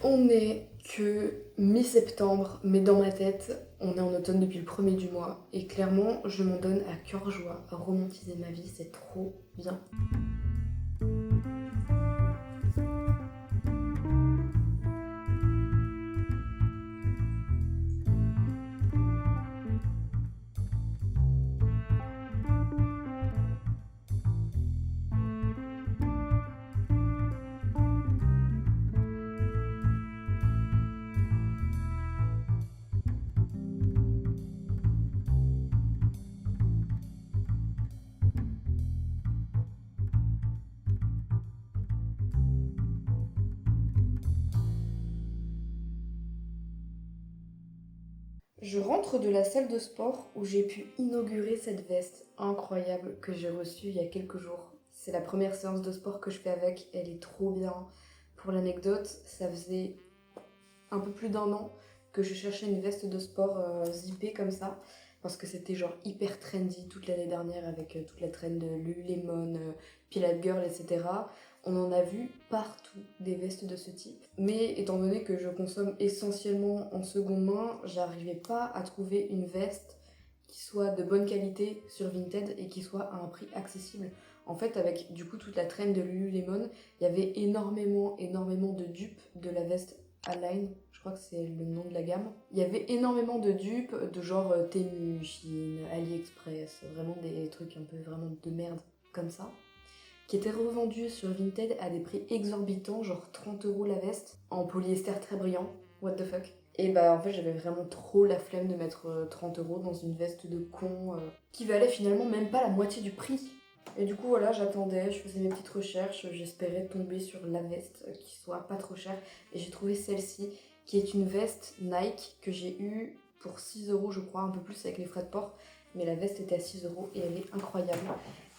On n'est que mi-septembre, mais dans ma tête, on est en automne depuis le premier du mois. Et clairement, je m'en donne à cœur joie à romantiser ma vie, c'est trop bien. Je rentre de la salle de sport où j'ai pu inaugurer cette veste incroyable que j'ai reçue il y a quelques jours. C'est la première séance de sport que je fais avec, elle est trop bien. Pour l'anecdote, ça faisait un peu plus d'un an que je cherchais une veste de sport zippée comme ça parce que c'était genre hyper trendy toute l'année dernière avec toute la trend de Lululemon, Pilot Girl, etc. On en a vu partout des vestes de ce type. Mais étant donné que je consomme essentiellement en seconde main, j'arrivais pas à trouver une veste qui soit de bonne qualité sur Vinted et qui soit à un prix accessible. En fait, avec du coup toute la trend de Lululemon, il y avait énormément de dupes de la veste Align, je crois que c'est le nom de la gamme. Il y avait énormément de dupes de genre Temu, Shein, AliExpress, vraiment des trucs un peu vraiment de merde comme ça, qui étaient revendus sur Vinted à des prix exorbitants, genre 30 € la veste, en polyester très brillant, what the fuck. Et bah en fait j'avais vraiment trop la flemme de mettre 30 € dans une veste de con qui valait finalement même pas la moitié du prix. Et du coup voilà, j'attendais, je faisais mes petites recherches, j'espérais tomber sur la veste qui soit pas trop chère. Et j'ai trouvé celle-ci, qui est une veste Nike que j'ai eue pour 6 € je crois, un peu plus avec les frais de port. Mais la veste était à 6 € et elle est incroyable.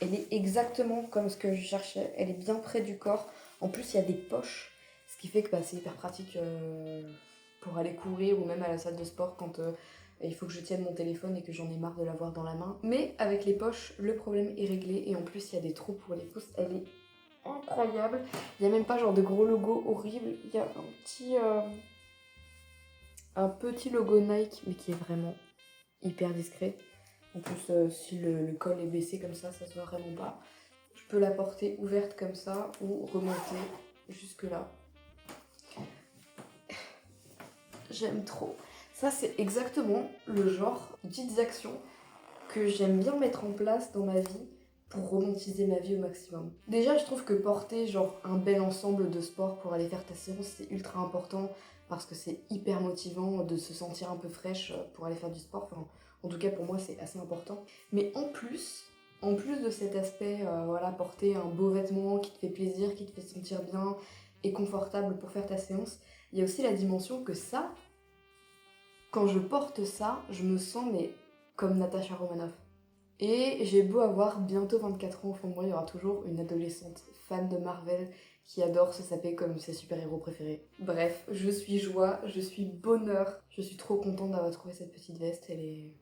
Elle est exactement comme ce que je cherchais, elle est bien près du corps. En plus il y a des poches, ce qui fait que bah, c'est hyper pratique pour aller courir ou même à la salle de sport quand il faut que je tienne mon téléphone et que j'en ai marre de l'avoir dans la main. Mais avec les poches, le problème est réglé et en plus il y a des trous pour les pouces. Elle est incroyable. Il n'y a même pas genre de gros logo horrible. Il y a un petit logo Nike mais qui est vraiment hyper discret. En plus si le col est baissé comme ça se voit vraiment pas. Je peux la porter ouverte comme ça ou remonter jusque là. J'aime trop. Ça, c'est exactement le genre de petites actions que j'aime bien mettre en place dans ma vie pour romantiser ma vie au maximum. Déjà, je trouve que porter genre un bel ensemble de sport pour aller faire ta séance, c'est ultra important parce que c'est hyper motivant de se sentir un peu fraîche pour aller faire du sport. Enfin, en tout cas, pour moi, c'est assez important. Mais en plus de cet aspect, voilà, porter un beau vêtement qui te fait plaisir, qui te fait sentir bien et confortable pour faire ta séance, il y a aussi la dimension que ça, quand je porte ça, je me sens mais comme Natasha Romanoff. Et j'ai beau avoir bientôt 24 ans, au fond de moi, il y aura toujours une adolescente fan de Marvel qui adore se saper comme ses super-héros préférés. Bref, je suis joie, je suis bonheur, je suis trop contente d'avoir trouvé cette petite veste, elle est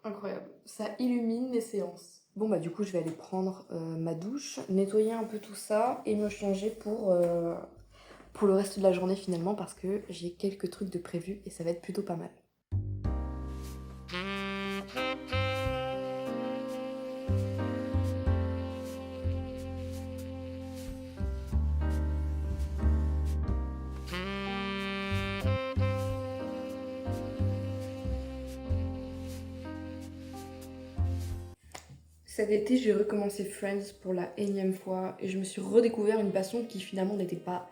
incroyable. Ça illumine mes séances. Bon bah du coup je vais aller prendre ma douche, nettoyer un peu tout ça et me changer pour le reste de la journée finalement parce que j'ai quelques trucs de prévus et ça va être plutôt pas mal. Cet été, j'ai recommencé Friends pour la énième fois et je me suis redécouvert une passion qui finalement n'était pas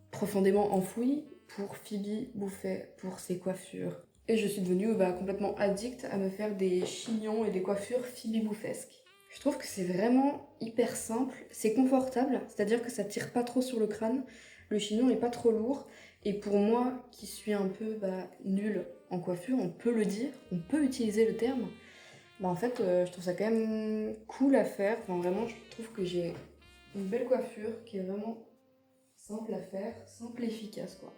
profondément enfouie pour Phoebe Buffay, pour ses coiffures. Et je suis devenue complètement addict à me faire des chignons et des coiffures Phoebe Buffesques. Je trouve que c'est vraiment hyper simple, c'est confortable, c'est-à-dire que ça tire pas trop sur le crâne, le chignon est pas trop lourd, et pour moi qui suis un peu nulle en coiffure, on peut le dire, on peut utiliser le terme, en fait, je trouve ça quand même cool à faire. Enfin, vraiment, je trouve que j'ai une belle coiffure qui est vraiment simple à faire, simple et efficace, quoi.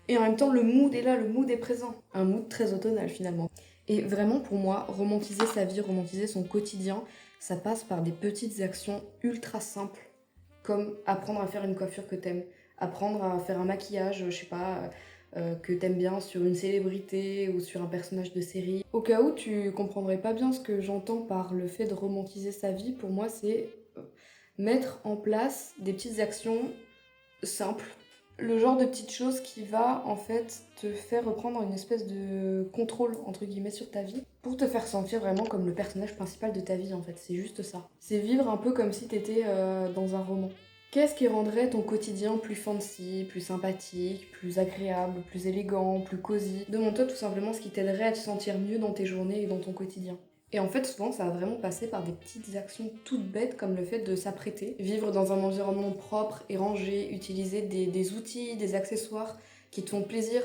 Et en même temps, le mood est là, le mood est présent. Un mood très automnal, finalement. Et vraiment, pour moi, romantiser sa vie, romantiser son quotidien, ça passe par des petites actions ultra simples, comme apprendre à faire une coiffure que t'aimes, apprendre à faire un maquillage, je sais pas, que t'aimes bien sur une célébrité ou sur un personnage de série. Au cas où tu comprendrais pas bien ce que j'entends par le fait de romantiser sa vie, pour moi c'est mettre en place des petites actions simples. Le genre de petite chose qui va en fait te faire reprendre une espèce de contrôle entre guillemets sur ta vie pour te faire sentir vraiment comme le personnage principal de ta vie en fait, c'est juste ça. C'est vivre un peu comme si t'étais dans un roman. Qu'est-ce qui rendrait ton quotidien plus fancy, plus sympathique, plus agréable, plus élégant, plus cosy? Demande-toi tout simplement ce qui t'aiderait à te sentir mieux dans tes journées et dans ton quotidien. Et en fait, souvent, ça va vraiment passer par des petites actions toutes bêtes comme le fait de s'apprêter, vivre dans un environnement propre et rangé, utiliser des outils, des accessoires qui te font plaisir.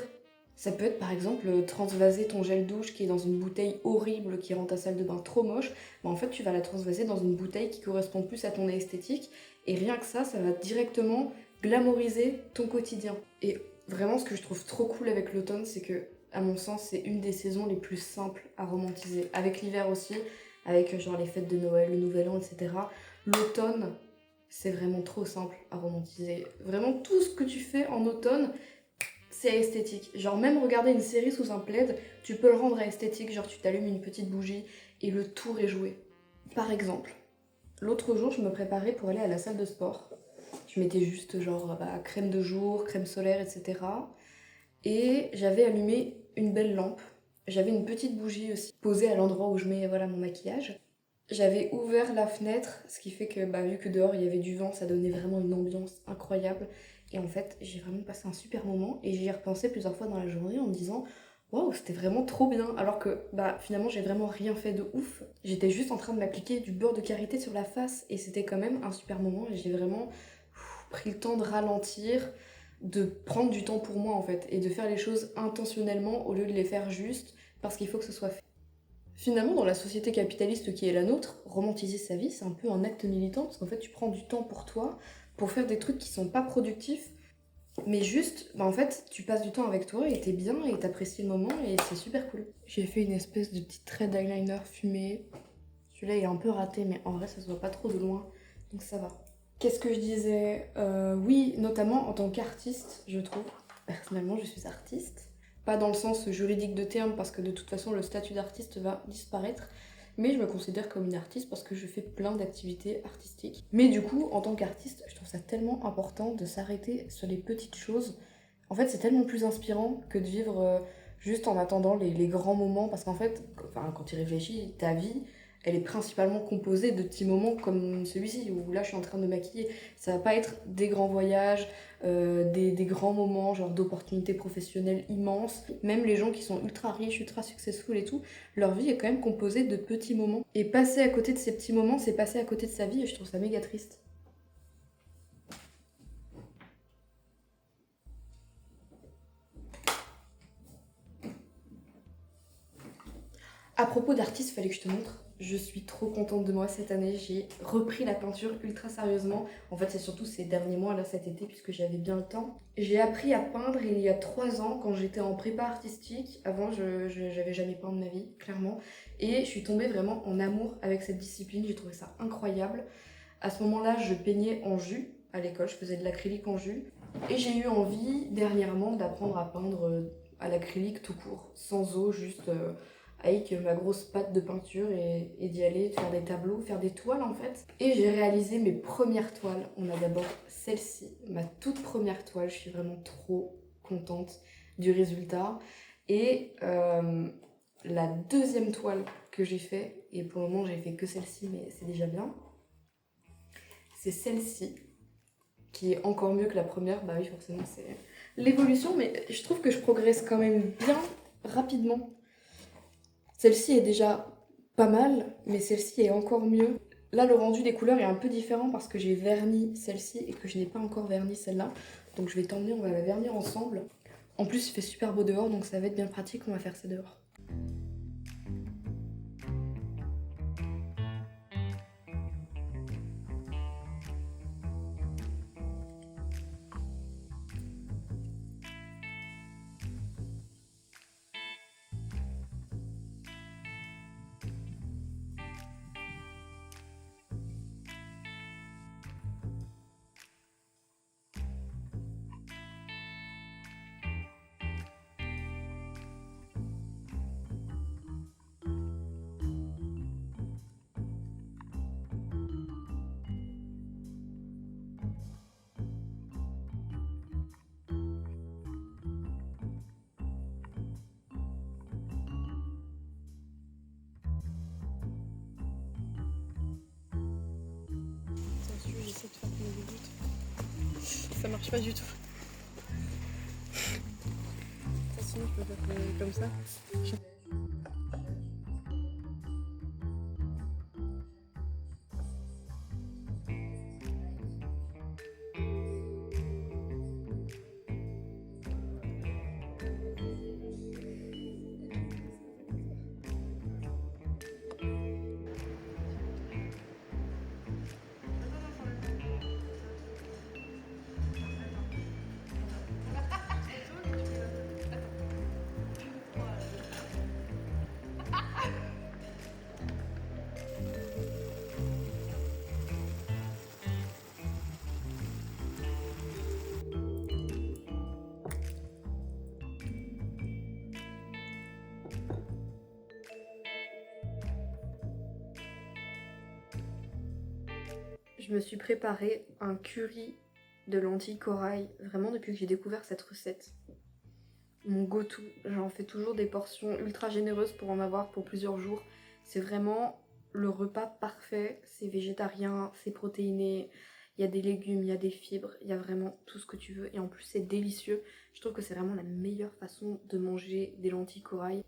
Ça peut être par exemple transvaser ton gel douche qui est dans une bouteille horrible qui rend ta salle de bain trop moche. Bah, en fait, tu vas la transvaser dans une bouteille qui correspond plus à ton esthétique. Et rien que ça va directement glamouriser ton quotidien. Et vraiment, ce que je trouve trop cool avec l'automne, c'est que à mon sens, c'est une des saisons les plus simples à romantiser. Avec l'hiver aussi, avec genre les fêtes de Noël, le Nouvel An, etc. L'automne, c'est vraiment trop simple à romantiser. Vraiment, tout ce que tu fais en automne, c'est esthétique. Genre, même regarder une série sous un plaid, tu peux le rendre esthétique. Genre, tu t'allumes une petite bougie et le tour est joué. Par exemple, l'autre jour, je me préparais pour aller à la salle de sport. Je mettais juste genre crème de jour, crème solaire, etc. Et j'avais allumé une belle lampe. J'avais une petite bougie aussi posée à l'endroit où je mets voilà, mon maquillage. J'avais ouvert la fenêtre, ce qui fait que vu que dehors il y avait du vent, ça donnait vraiment une ambiance incroyable. Et en fait, j'ai vraiment passé un super moment et j'y ai repensé plusieurs fois dans la journée en me disant waouh, c'était vraiment trop bien. Alors que finalement, j'ai vraiment rien fait de ouf. J'étais juste en train de m'appliquer du beurre de karité sur la face et c'était quand même un super moment et j'ai vraiment pris le temps de ralentir, de prendre du temps pour moi en fait et de faire les choses intentionnellement au lieu de les faire juste parce qu'il faut que ce soit fait. Finalement, dans la société capitaliste qui est la nôtre, romantiser sa vie, c'est un peu un acte militant parce qu'en fait, tu prends du temps pour toi, pour faire des trucs qui sont pas productifs, mais juste, en fait, tu passes du temps avec toi et t'es bien et t'apprécies le moment et c'est super cool. J'ai fait une espèce de petit trait d'eyeliner fumé. Celui-là est un peu raté, mais en vrai, ça se voit pas trop de loin, donc ça va. Qu'est-ce que je disais Oui, notamment en tant qu'artiste, je trouve. Personnellement, je suis artiste. Pas dans le sens juridique de terme, parce que de toute façon, le statut d'artiste va disparaître. Mais je me considère comme une artiste parce que je fais plein d'activités artistiques. Mais du coup, en tant qu'artiste, je trouve ça tellement important de s'arrêter sur les petites choses. En fait, c'est tellement plus inspirant que de vivre juste en attendant les grands moments. Parce qu'en fait, quand tu y réfléchis, ta vie, elle est principalement composée de petits moments comme celui-ci, où là je suis en train de me maquiller. Ça va pas être des grands voyages, des grands moments, genre d'opportunités professionnelles immenses. Même les gens qui sont ultra riches, ultra successful et tout, leur vie est quand même composée de petits moments. Et passer à côté de ces petits moments, c'est passer à côté de sa vie, et je trouve ça méga triste. À propos d'artistes, fallait que je te montre. Je suis trop contente de moi cette année. J'ai repris la peinture ultra sérieusement. En fait, c'est surtout ces derniers mois, là, cet été, puisque j'avais bien le temps. J'ai appris à peindre il y a 3 ans, quand j'étais en prépa artistique. Avant, j'avais jamais peint de ma vie, clairement. Et je suis tombée vraiment en amour avec cette discipline. J'ai trouvé ça incroyable. À ce moment-là, je peignais en jus à l'école. Je faisais de l'acrylique en jus. Et j'ai eu envie, dernièrement, d'apprendre à peindre à l'acrylique tout court, sans eau, juste avec ma grosse pâte de peinture et d'y aller, de faire des tableaux, faire des toiles en fait. Et j'ai réalisé mes premières toiles. On a d'abord celle-ci, ma toute première toile. Je suis vraiment trop contente du résultat. Et la deuxième toile que j'ai fait, et pour le moment j'ai fait que celle-ci, mais c'est déjà bien, c'est celle-ci, qui est encore mieux que la première. Bah oui, forcément, c'est l'évolution, mais je trouve que je progresse quand même bien rapidement. Celle-ci est déjà pas mal, mais celle-ci est encore mieux. Là, le rendu des couleurs est un peu différent parce que j'ai verni celle-ci et que je n'ai pas encore verni celle-là. Donc je vais t'emmener, on va la vernir ensemble. En plus, il fait super beau dehors, donc ça va être bien pratique, on va faire ça dehors. ça marche pas du tout. Sinon je peux faire comme ça. Je me suis préparé un curry de lentilles corail, vraiment depuis que j'ai découvert cette recette. Mon go-to, j'en fais toujours des portions ultra généreuses pour en avoir pour plusieurs jours. C'est vraiment le repas parfait, c'est végétarien, c'est protéiné, il y a des légumes, il y a des fibres, il y a vraiment tout ce que tu veux et en plus c'est délicieux. Je trouve que c'est vraiment la meilleure façon de manger des lentilles corail.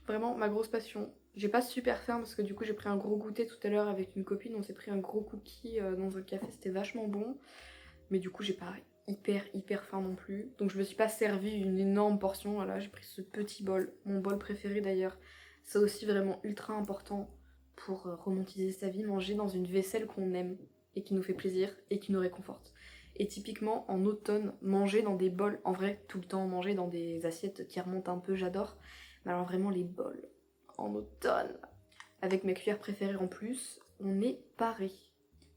Vraiment ma grosse passion. J'ai pas super faim parce que du coup j'ai pris un gros goûter tout à l'heure avec une copine, on s'est pris un gros cookie dans un café, c'était vachement bon. Mais du coup j'ai pas hyper faim non plus. Donc je me suis pas servi une énorme portion, voilà, j'ai pris ce petit bol, mon bol préféré d'ailleurs. C'est aussi vraiment ultra important pour romantiser sa vie, manger dans une vaisselle qu'on aime et qui nous fait plaisir et qui nous réconforte. Et typiquement en automne, manger dans des bols, en vrai tout le temps manger dans des assiettes qui remontent un peu, j'adore. Mais alors vraiment les bols en automne, avec mes cuillères préférées en plus, on est paré.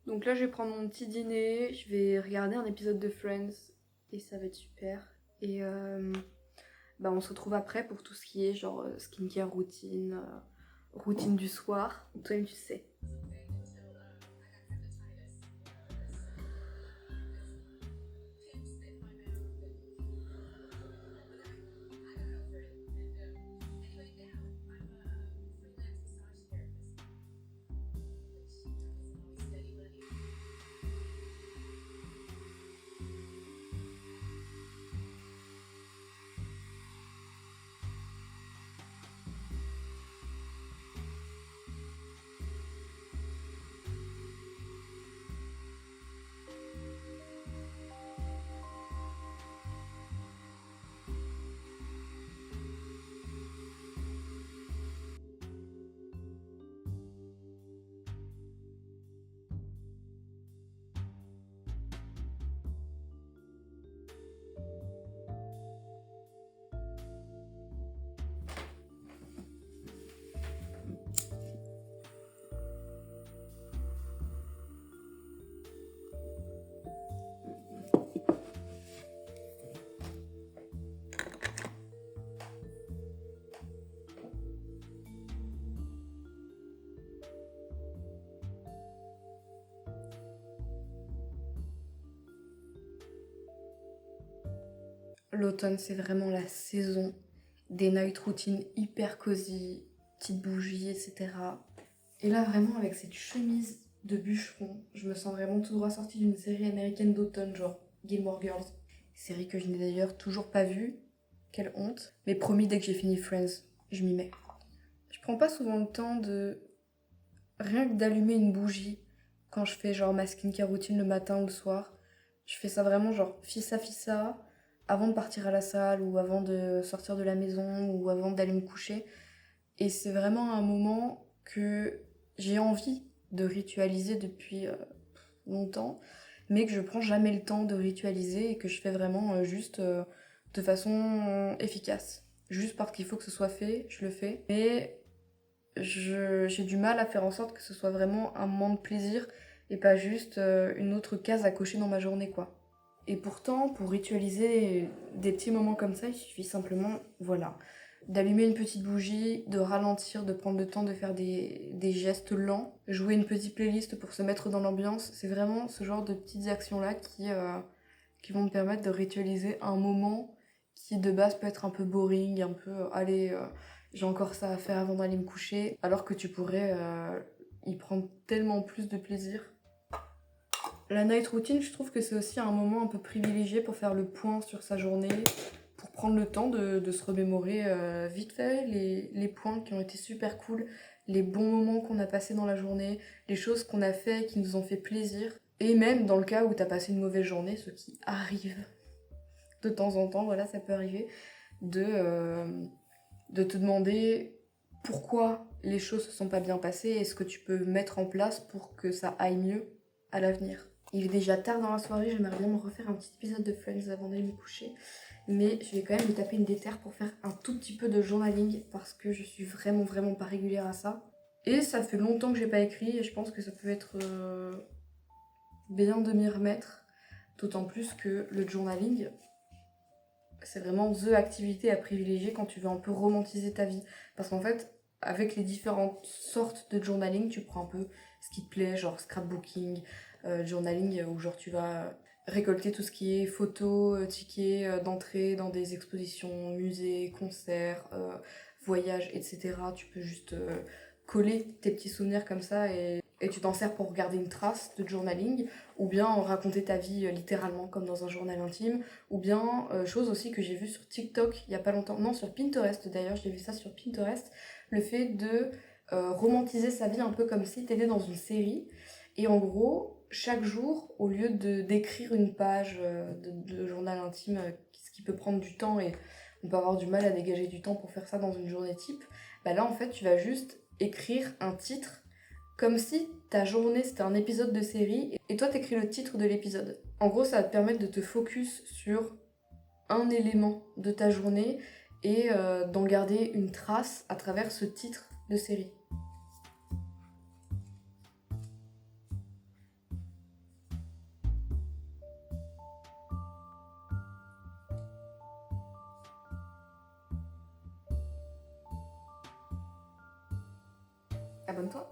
Donc là je vais prendre mon petit dîner, je vais regarder un épisode de Friends et ça va être super. Et bah on se retrouve après pour tout ce qui est genre skincare routine, routine du soir, toi-même tu sais. L'automne, c'est vraiment la saison des night routines hyper cosy, petites bougies, etc. Et là, vraiment, avec cette chemise de bûcheron, je me sens vraiment tout droit sortie d'une série américaine d'automne, genre Gilmore Girls. Série que je n'ai d'ailleurs toujours pas vue. Quelle honte. Mais promis, dès que j'ai fini Friends, je m'y mets. Je prends pas souvent le temps de rien que d'allumer une bougie quand je fais genre ma skincare routine le matin ou le soir. Je fais ça vraiment genre fissa avant de partir à la salle ou avant de sortir de la maison ou avant d'aller me coucher. Et c'est vraiment un moment que j'ai envie de ritualiser depuis longtemps, mais que je prends jamais le temps de ritualiser et que je fais vraiment juste de façon efficace. Juste parce qu'il faut que ce soit fait, je le fais. Mais j'ai du mal à faire en sorte que ce soit vraiment un moment de plaisir et pas juste une autre case à cocher dans ma journée, quoi. Et pourtant, pour ritualiser des petits moments comme ça, il suffit simplement, voilà, d'allumer une petite bougie, de ralentir, de prendre le temps de faire des gestes lents, jouer une petite playlist pour se mettre dans l'ambiance. C'est vraiment ce genre de petites actions-là qui vont me permettre de ritualiser un moment qui de base peut être un peu boring, un peu allez, j'ai encore ça à faire avant d'aller me coucher, alors que tu pourrais y prendre tellement plus de plaisir. La night routine, je trouve que c'est aussi un moment un peu privilégié pour faire le point sur sa journée, pour prendre le temps de se remémorer vite fait les points qui ont été super cool, les bons moments qu'on a passés dans la journée, les choses qu'on a fait qui nous ont fait plaisir. Et même dans le cas où t'as passé une mauvaise journée, ce qui arrive de temps en temps, voilà, ça peut arriver, de te demander pourquoi les choses se sont pas bien passées et ce que tu peux mettre en place pour que ça aille mieux à l'avenir. Il est déjà tard dans la soirée, j'aimerais bien me refaire un petit épisode de Friends avant d'aller me coucher. Mais je vais quand même me taper une déterre pour faire un tout petit peu de journaling parce que je suis vraiment pas régulière à ça. Et ça fait longtemps que j'ai pas écrit et je pense que ça peut être bien de m'y remettre. D'autant plus que le journaling, c'est vraiment the activité à privilégier quand tu veux un peu romantiser ta vie. Parce qu'en fait, avec les différentes sortes de journaling, tu prends un peu ce qui te plaît, genre scrapbooking, journaling où genre tu vas récolter tout ce qui est photos, tickets d'entrée dans des expositions, musées, concerts, voyages, etc. Tu peux juste coller tes petits souvenirs comme ça et tu t'en sers pour regarder une trace de journaling ou bien raconter ta vie littéralement comme dans un journal intime ou bien chose aussi que j'ai vu sur TikTok il y a pas longtemps, non sur Pinterest d'ailleurs, j'ai vu ça sur Pinterest, le fait de romantiser sa vie un peu comme si t'étais dans une série et en gros chaque jour au lieu de d'écrire une page de journal intime ce qui peut prendre du temps et on peut avoir du mal à dégager du temps pour faire ça dans une journée type, bah là en fait tu vas juste écrire un titre comme si ta journée c'était un épisode de série et toi t'écris le titre de l'épisode. En gros, ça va te permettre de te focus sur un élément de ta journée et d'en garder une trace à travers ce titre de série. Abonne-toi.